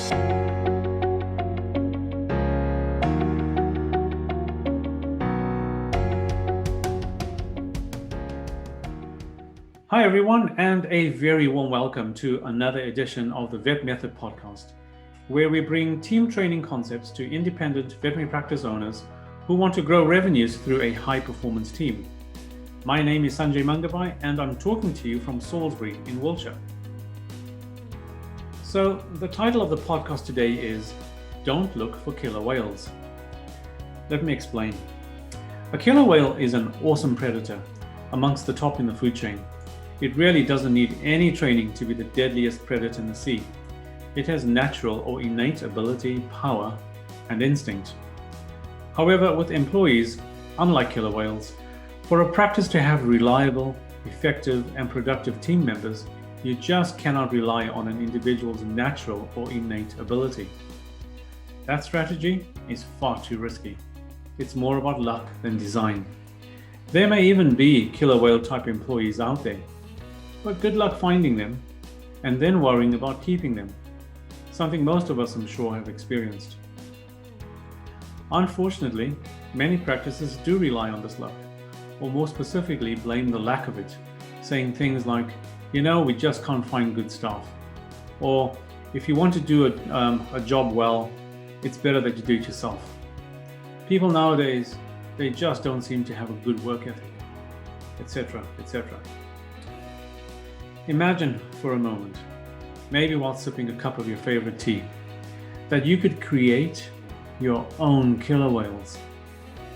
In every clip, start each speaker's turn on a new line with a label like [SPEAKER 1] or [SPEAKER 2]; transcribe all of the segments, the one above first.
[SPEAKER 1] Hi everyone, and a very warm welcome to another edition of the Vet Method podcast, where we bring team training concepts to independent veterinary practice owners who want to grow revenues through a high-performance team. My name is Sanjay Mangabhai, and I'm talking to you from Salisbury in Wiltshire. So the title of the podcast today is Don't Look for Killer Whales. Let me explain. A killer whale is an awesome predator, amongst the top in the food chain. It really doesn't need any training to be the deadliest predator in the sea. It has natural or innate ability, power, and instinct. However, with employees, unlike killer whales, for a practice to have reliable, effective, and productive team members, you just cannot rely on an individual's natural or innate ability. That strategy is far too risky. It's more about luck than design. There may even be killer whale type employees out there, but good luck finding them and then worrying about keeping them, something most of us, I'm sure, have experienced. Unfortunately, many practices do rely on this luck, or more specifically, blame the lack of it, saying things like, we just can't find good staff, or if you want to do a job well, it's better that you do it yourself. People nowadays, they just don't seem to have a good work ethic, etc., etc. Imagine for a moment, maybe while sipping a cup of your favorite tea, that you could create your own killer whales.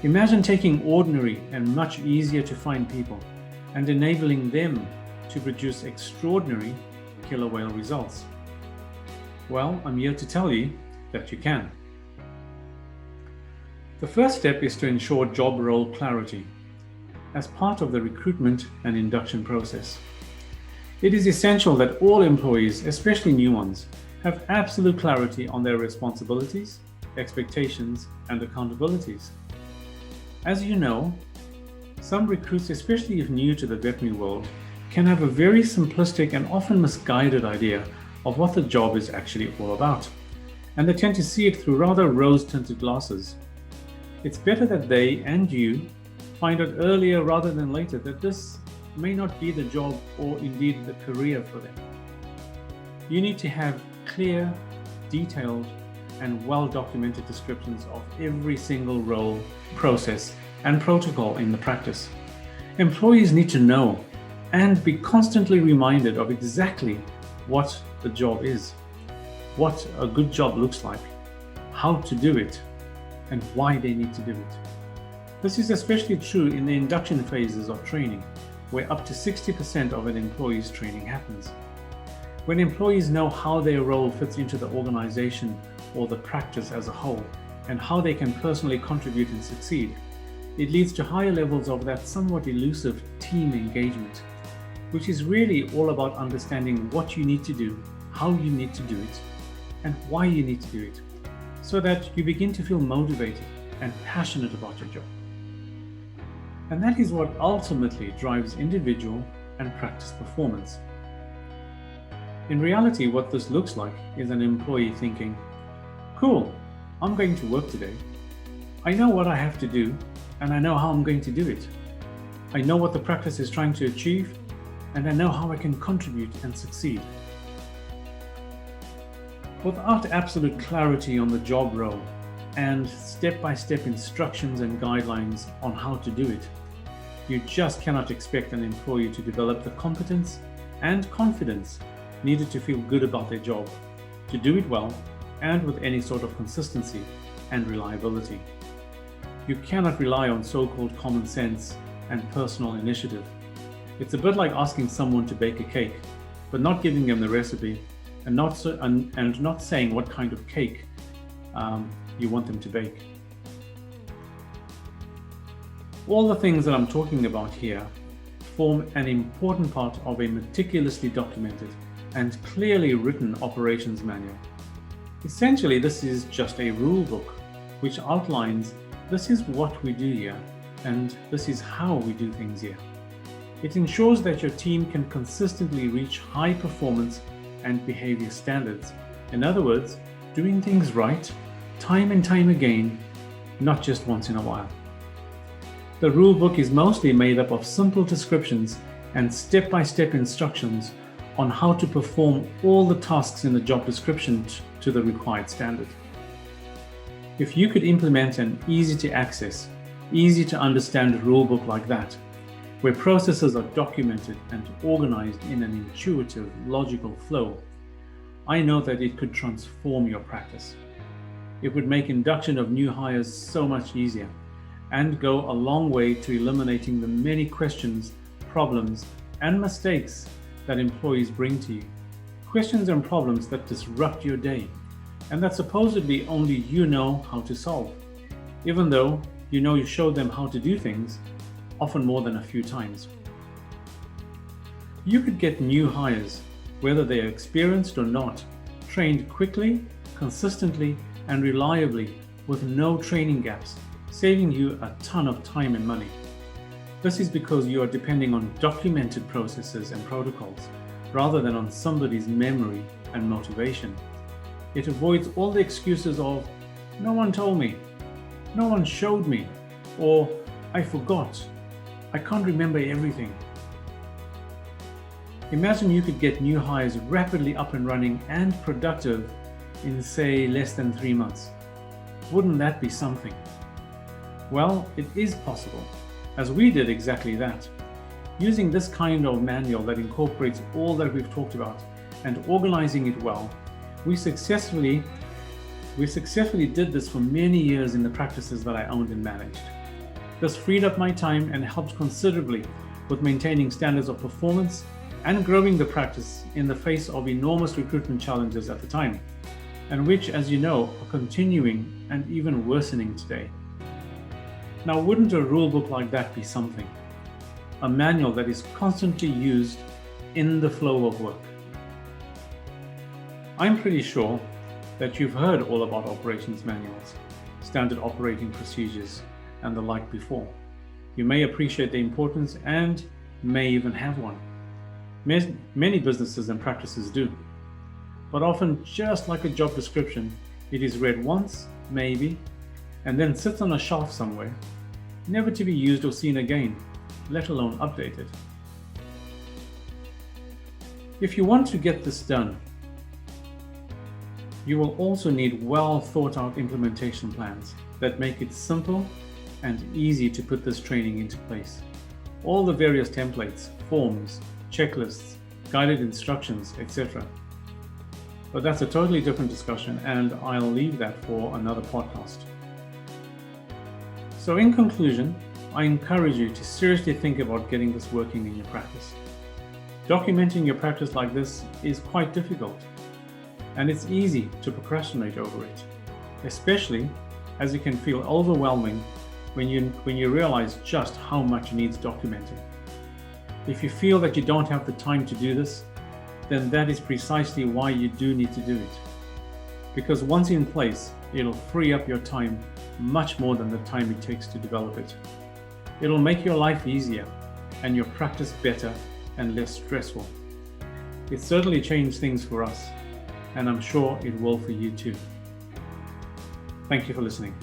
[SPEAKER 1] Imagine taking ordinary and much easier to find people and enabling them to produce extraordinary killer whale results. Well, I'm here to tell you that you can. The first step is to ensure job role clarity as part of the recruitment and induction process. It is essential that all employees, especially new ones, have absolute clarity on their responsibilities, expectations, and accountabilities. As you know, some recruits, especially if new to the veterinary world, can have a very simplistic and often misguided idea of what the job is actually all about, and they tend to see it through rather rose-tinted glasses. It's better that they and you find out earlier rather than later that this may not be the job or indeed the career for them. You need to have clear, detailed, and well-documented descriptions of every single role, process, and protocol in the practice. Employees need to know and be constantly reminded of exactly what the job is, what a good job looks like, how to do it, and why they need to do it. This is especially true in the induction phases of training, where up to 60% of an employee's training happens. When employees know how their role fits into the organization or the practice as a whole, and how they can personally contribute and succeed, it leads to higher levels of that somewhat elusive team engagement, which is really all about understanding what you need to do, how you need to do it, and why you need to do it, so that you begin to feel motivated and passionate about your job. And that is what ultimately drives individual and practice performance. In reality, what this looks like is an employee thinking, cool, I'm going to work today. I know what I have to do, and I know how I'm going to do it. I know what the practice is trying to achieve, and I know how I can contribute and succeed. Without absolute clarity on the job role and step-by-step instructions and guidelines on how to do it, you just cannot expect an employee to develop the competence and confidence needed to feel good about their job, to do it well, and with any sort of consistency and reliability. You cannot rely on so-called common sense and personal initiative. It's a bit like asking someone to bake a cake, but not giving them the recipe and not saying what kind of cake you want them to bake. All the things that I'm talking about here form an important part of a meticulously documented and clearly written operations manual. Essentially, this is just a rule book which outlines this is what we do here and this is how we do things here. It ensures that your team can consistently reach high performance and behavior standards. In other words, doing things right, time and time again, not just once in a while. The rulebook is mostly made up of simple descriptions and step-by-step instructions on how to perform all the tasks in the job description to the required standard. If you could implement an easy-to-access, easy-to-understand rulebook like that, where processes are documented and organized in an intuitive, logical flow, I know that it could transform your practice. It would make induction of new hires so much easier and go a long way to eliminating the many questions, problems, and mistakes that employees bring to you. Questions and problems that disrupt your day and that supposedly only you know how to solve, even though you showed them how to do things, often more than a few times. You could get new hires, whether they are experienced or not, trained quickly, consistently, and reliably with no training gaps, saving you a ton of time and money. This is because you are depending on documented processes and protocols rather than on somebody's memory and motivation. It avoids all the excuses of, "No one told me," "No one showed me," or "I forgot," "I can't remember everything." Imagine you could get new hires rapidly up and running and productive in, say, less than 3 months. Wouldn't that be something? Well, it is possible, as we did exactly that. Using this kind of manual that incorporates all that we've talked about and organizing it well, we successfully did this for many years in the practices that I owned and managed. This freed up my time and helped considerably with maintaining standards of performance and growing the practice in the face of enormous recruitment challenges at the time, and which, as you know, are continuing and even worsening today. Now, wouldn't a rulebook like that be something? A manual that is constantly used in the flow of work. I'm pretty sure that you've heard all about operations manuals, standard operating procedures, and the like before. You may appreciate the importance and may even have one. Many businesses and practices do. But often, just like a job description, it is read once, maybe, and then sits on a shelf somewhere, never to be used or seen again, let alone updated. If you want to get this done, you will also need well thought out implementation plans that make it simple and easy to put this training into place. All the various templates, forms, checklists, guided instructions, etc. But that's a totally different discussion, and I'll leave that for another podcast. So in conclusion, I encourage you to seriously think about getting this working in your practice. Documenting your practice like this is quite difficult, and it's easy to procrastinate over it, especially as it can feel overwhelming when you realize just how much needs documenting. If you feel that you don't have the time to do this, then that is precisely why you do need to do it. Because once in place, it'll free up your time much more than the time it takes to develop it. It'll make your life easier and your practice better and less stressful. It certainly changed things for us, and I'm sure it will for you too. Thank you for listening.